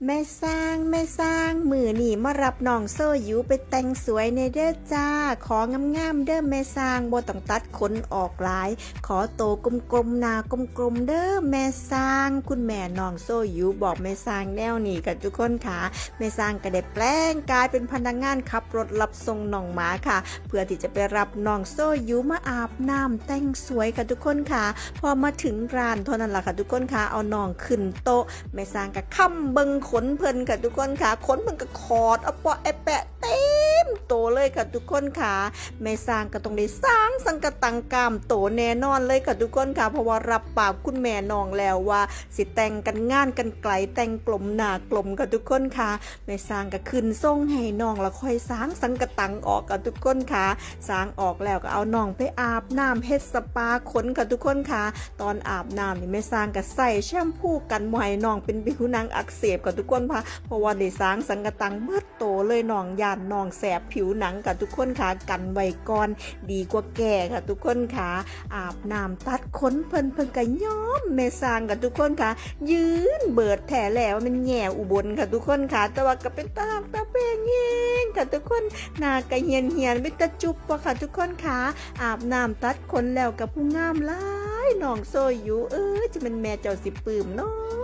แม่สร้างมือนี่มารับน้องโซยูไปแต่งสวยในเด้อจ้าของามๆเด้อแม่สร้างบ่ต้องตัดขนออกหลายขอโตกลมๆหน้ากลมๆเด้อแม่สร้างคุณแม่น้องโซยูบอกแม่สร้างแนวนี้กันทุกคนค่ะแม่สร้างก็ได้แปลงกายเป็นพนักงานขับรถรับส่งน้องหมาค่ะเพื่อที่จะไปรับน้องโซยูมาอาบน้ำแต่งสวยค่ะทุกคนค่ะพอมาถึงร้านเท่านั้นล่ะค่ะทุกคนค่ะเอาน้องขึ้นโต๊ะแม่สร้างก็ค้ำเบิ่งขนเพิ่นค่ะทุกคนค่ะขนมันก็คอดเอาเปาะแอะแปะเต็มโตเลยค่ะทุกคนค่ะแม่สร้างก็ต้องได้สร้างสังกะตังกามโตแน่นอนเลยค่ะทุกคนค่ะเพราะว่ารับปากคุณแม่น้องแล้วว่าสิแต่งกันงานกันไกลแต่งกลมหน้ากลมค่ะทุกคนค่ะแม่สร้างก็ขึ้นส่งให้น้องแล้วค่อยสร้างสังกะตังออกค่ะทุกคนค่ะสร้างออกแล้วก็เอาน้องไปอาบน้ำเฮ็ดสปาขนค่ะทุกคนค่ะตอนอาบน้ำนี่แม่สร้างก็ใส่แชมพูกันบ่ให้น้องเป็นผิวหนังอักเสบค่ะทุกคนค่ะเพราะว่าได้สร้างสังกะตังเบิดโตเลยน้องย่านน้องแสบผิวหนังค่ะทุกคนค่ะกันไว้ก่อนดีกว่าแก่ค่ะทุกคนค่ะอาบน้ำตัดขนเพิ่นก็ย้อมแม่สร้างค่ะทุกคนค่ะยืนเบิดแถแล้วมันแง่อุบลค่ะทุกคนค่ะแต่ว่าก็เป็นตาตาเปงเองค่ะทุกคนหน้าก็เหียนไม่ตะจุบค่ะทุกคนค่ะอาบน้ำตัดขนแล้วกับผู้งามหลายน้องโซยูจะเป็นแม่เจ้าสิปื้มเนาะ